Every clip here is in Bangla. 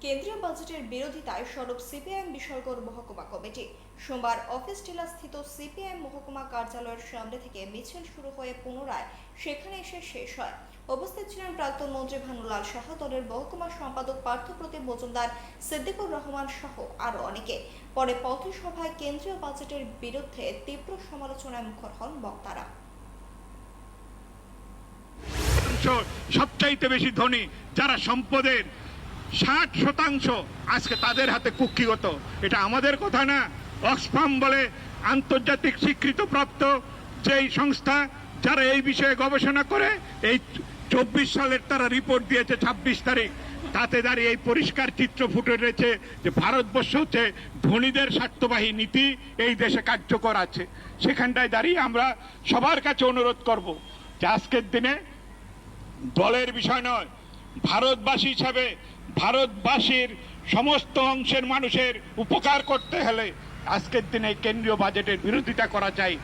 কেন্দ্রীয় বাজেটের বিরোধিতায় সরব সিপিআইএম বিশালগড় মহকুমা কমিটি। সোমবার অফিস টিলাস্থিত সিপিআইএম মহকুমা কার্যালয়ের সামনে থেকে মিছিল শুরু হয়ে পুনরায় সেখানে এসে শেষ হয়। উপস্থিত ছিলেন প্রাক্তন মন্ত্রী ভানুলাল সাহা, দলের মহকুমা সম্পাদক পার্থপ্রতিম মজুমদার, সিদ্দিকুর রহমান সহ আরো অনেকে। পরে পথসভায় কেন্দ্রীয় বাজেটের বিরুদ্ধে তীব্র সমালোচনায় মুখর হন বক্তারা। সবচাইতে বেশি ধনী যারা সম্পদের 60% আজকে তাদের হাতে কুক্ষিগত। এটা আমাদের কথা না, অক্সফাম বলে আন্তর্জাতিক স্বীকৃতপ্রাপ্ত যেই সংস্থা যারা এই বিষয়ে গবেষণা করে, এই 24 সালের তারা রিপোর্ট দিয়েছে 26 তারিখ। তাতে দাঁড়িয়ে এই পরিষ্কার চিত্র ফুটে রয়েছে যে ভারতবর্ষ হচ্ছে ধনীদের স্বার্থবাহী নীতি এই দেশে কার্যকর আছে। সেখানটায় দাঁড়িয়ে আমরা সবার কাছে অনুরোধ করব যে আজকের দিনে দলের বিষয় নয়, ভারতবাসী হিসাবে ভারতবাসীর সমস্ত অংশের মানুষের উপকার করতে হলে আজকের দিনে কেন্দ্রীয় বাজেটের বিরোধিতা করা চাই।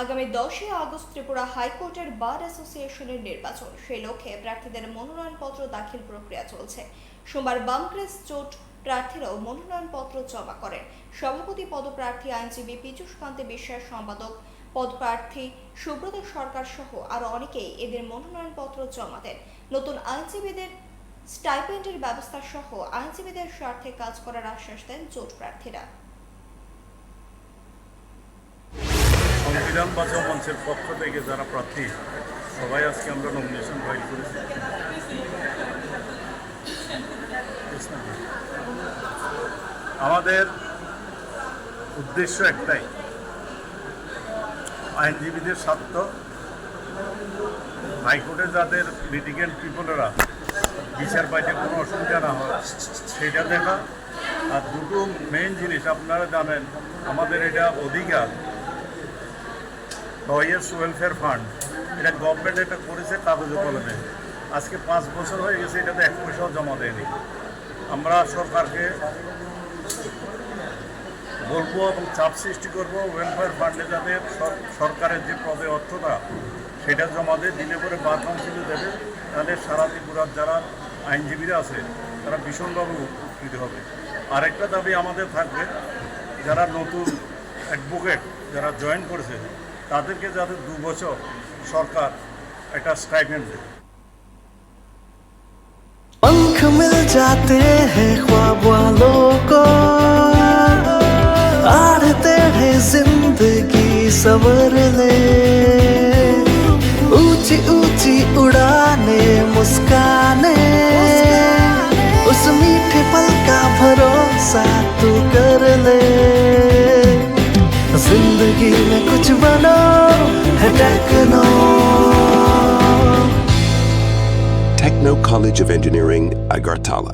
আগামী 10 আগস্ট ত্রিপুরা হাইকোর্টের বার অ্যাসোসিয়েশনের নির্বাচন। সেই লক্ষ্যে প্রার্থীদের মনোনয়নপত্র দাখিল প্রক্রিয়া চলছে। সোমবার বামক্রেস জোট প্রার্থীরাও মনোনয়নপত্র জমা করেন। সভাপতি পদপ্রার্থী আইনজীবী পীযূষ কান্তি বিশ্বাস, সম্পাদক পদপ্রার্থী সুব্রত সরকার সহ আরো অনেকেই এদের মনোনয়নপত্র জমা দেন। নতুন আইনজীবীদের স্টাইপেন্ডের ব্যবস্থা সহ আইনজীবীদের স্বার্থে কাজ করার আশ্বাস দেন জোট প্রার্থীরা। সংবিধান বাঁচাও মঞ্চের পক্ষ থেকে যারা প্রার্থী সবাই আজকে আমরা নমিনেশন ফাইল করেছি। আমাদের উদ্দেশ্য একটাই, আইনজীবীদের স্বার্থ, হাইকোর্টে যাদের লিটিগেন্ট পিপলেরা বিচার পাইতে কোনো অসুবিধা না হয় সেটা দেখা। আর দুটো মেইন জিনিস আপনারা জানেন, আমাদের এটা অধিকার, লয়ার্স ওয়েলফেয়ার ফান্ড, এটা গভর্নমেন্ট এটা করেছে কাগজে কলমে। আজকে 5 বছর হয়ে গেছে, এটাতে 1 পয়সাও জমা দেয়নি। আমরা সরকারকে বলবো এবং চাপ সৃষ্টি করবো, ওয়েলফেয়ার ফান্ডে যাতে সরকারের যে পদে অর্থটা সেটা জমা দিলে পরে বার কাউন্সিলে দেবে, তাহলে সারা ত্রিপুরার যারা আইনজীবীরা আছে তারা ভীষণভাবে উপকৃত হবে। আরেকটা দাবি আমাদের থাকবে, যারা নতুন অ্যাডভোকেট যারা জয়েন করেছে তাদেরকে যাতে 2 বছর সরকার একটা স্টাইপেন্ড দেয়। पंख मिल जाते हैं ख्वाब वालों को, आड़ते हैं जिंदगी सवर ले, ऊंची ऊंची उड़ाने मुस्काने, उस मीठे पल का भरोसा तू कर ले। जिंदगी में कुछ बनो है techno. Techno College of Engineering, Agartala.